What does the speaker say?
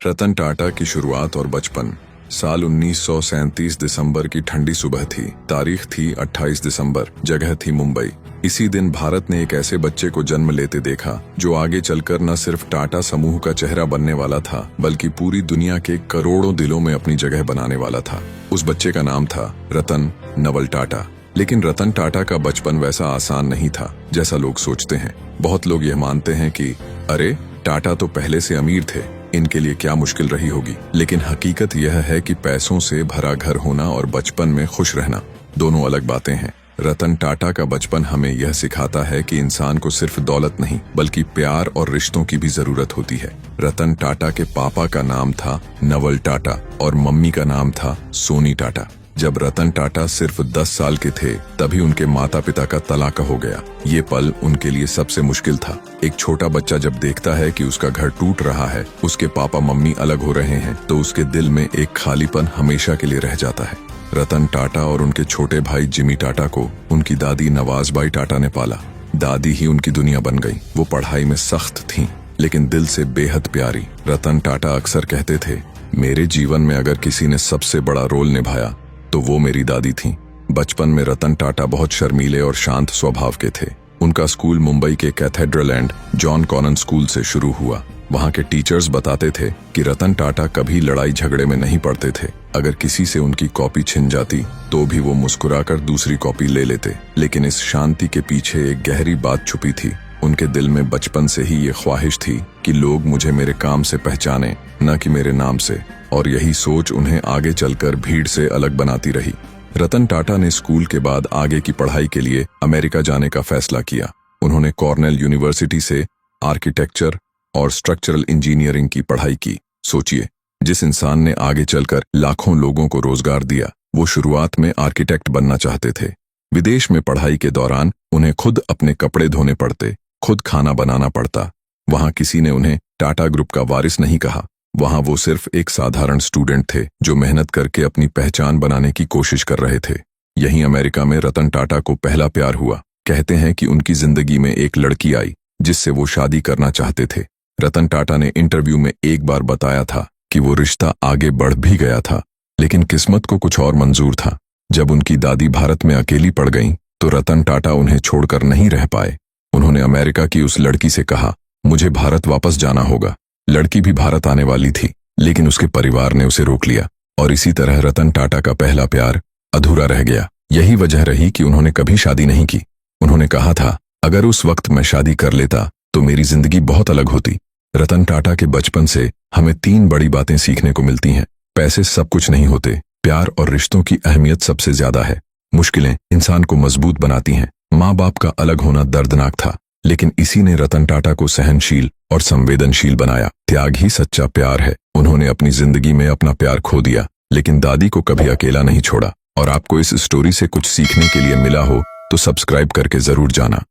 रतन टाटा की शुरुआत और बचपन। साल 1937 दिसंबर की ठंडी सुबह थी। तारीख थी 28 दिसंबर। जगह थी मुंबई। इसी दिन भारत ने एक ऐसे बच्चे को जन्म लेते देखा जो आगे चलकर न सिर्फ टाटा समूह का चेहरा बनने वाला था बल्कि पूरी दुनिया के करोड़ों दिलों में अपनी जगह बनाने वाला था। उस बच्चे का नाम था रतन नवल टाटा। लेकिन रतन टाटा का बचपन वैसा आसान नहीं था जैसा लोग सोचते हैं। बहुत लोग यह मानते हैं कि अरे टाटा तो पहले से अमीर थे, इनके लिए क्या मुश्किल रही होगी। लेकिन हकीकत यह है कि पैसों से भरा घर होना और बचपन में खुश रहना दोनों अलग बातें हैं। रतन टाटा का बचपन हमें यह सिखाता है कि इंसान को सिर्फ दौलत नहीं बल्कि प्यार और रिश्तों की भी जरूरत होती है। रतन टाटा के पापा का नाम था नवल टाटा और मम्मी का नाम था सोनी टाटा। जब रतन टाटा सिर्फ 10 साल के थे तभी उनके माता पिता का तलाक हो गया। ये पल उनके लिए सबसे मुश्किल था। एक छोटा बच्चा जब देखता है कि उसका घर टूट रहा है, उसके पापा मम्मी अलग हो रहे हैं, तो उसके दिल में एक खालीपन हमेशा के लिए रह जाता है। रतन टाटा और उनके छोटे भाई जिमी टाटा को उनकी दादी नवाजबाई टाटा ने पाला। दादी ही उनकी दुनिया बन गई। वो पढ़ाई में सख्त थीं, लेकिन दिल से बेहद प्यारी। रतन टाटा अक्सर कहते थे, मेरे जीवन में अगर किसी ने सबसे बड़ा रोल निभाया तो वो मेरी दादी थीं। बचपन में रतन टाटा बहुत शर्मीले और शांत स्वभाव के थे। उनका स्कूल मुंबई के Cathedral and John Connon school से शुरू हुआ। वहाँ के टीचर्स बताते थे कि रतन टाटा कभी लड़ाई झगड़े में नहीं पड़ते थे। अगर किसी से उनकी कॉपी छिन जाती तो भी वो मुस्कुराकर दूसरी कॉपी ले लेते। लेकिन इस शांति के पीछे एक गहरी बात छुपी थी। उनके दिल में बचपन से ही ये ख्वाहिश थी कि लोग मुझे मेरे काम से पहचाने, न कि मेरे नाम से। और यही सोच उन्हें आगे चलकर भीड़ से अलग बनाती रही। रतन टाटा ने स्कूल के बाद आगे की पढ़ाई के लिए अमेरिका जाने का फैसला किया। उन्होंने कॉर्नेल यूनिवर्सिटी से आर्किटेक्चर और स्ट्रक्चरल इंजीनियरिंग की पढ़ाई की। सोचिए, जिस इंसान ने आगे चलकर लाखों लोगों को रोजगार दिया, वो शुरुआत में आर्किटेक्ट बनना चाहते थे। विदेश में पढ़ाई के दौरान उन्हें खुद अपने कपड़े धोने पड़ते, खुद खाना बनाना पड़ता। वहां किसी ने उन्हें टाटा ग्रुप का वारिस नहीं कहा। वहां वो सिर्फ एक साधारण स्टूडेंट थे जो मेहनत करके अपनी पहचान बनाने की कोशिश कर रहे थे। यहीं अमेरिका में रतन टाटा को पहला प्यार हुआ। कहते हैं कि उनकी जिंदगी में एक लड़की आई जिससे वो शादी करना चाहते थे। रतन टाटा ने इंटरव्यू में एक बार बताया था कि वो रिश्ता आगे बढ़ भी गया था, लेकिन किस्मत को कुछ और मंजूर था। जब उनकी दादी भारत में अकेली पड़ गईं, तो रतन टाटा उन्हें छोड़कर नहीं रह पाए। उन्होंने अमेरिका की उस लड़की से कहा, मुझे भारत वापस जाना होगा। लड़की भी भारत आने वाली थी, लेकिन उसके परिवार ने उसे रोक लिया और इसी तरह रतन टाटा का पहला प्यार अधूरा रह गया। यही वजह रही कि उन्होंने कभी शादी नहीं की। उन्होंने कहा था, अगर उस वक्त मैं शादी कर लेता तो मेरी जिंदगी बहुत अलग होती। रतन टाटा के बचपन से हमें 3 बड़ी बातें सीखने को मिलती हैं। पैसे सब कुछ नहीं होते, प्यार और रिश्तों की अहमियत सबसे ज्यादा है। मुश्किलें इंसान को मजबूत बनाती हैं। माँ बाप का अलग होना दर्दनाक था, लेकिन इसी ने रतन टाटा को सहनशील और संवेदनशील बनाया। त्याग ही सच्चा प्यार है। उन्होंने अपनी जिंदगी में अपना प्यार खो दिया, लेकिन दादी को कभी अकेला नहीं छोड़ा। और आपको इस स्टोरी से कुछ सीखने के लिए मिला हो तो सब्सक्राइब करके जरूर जाना।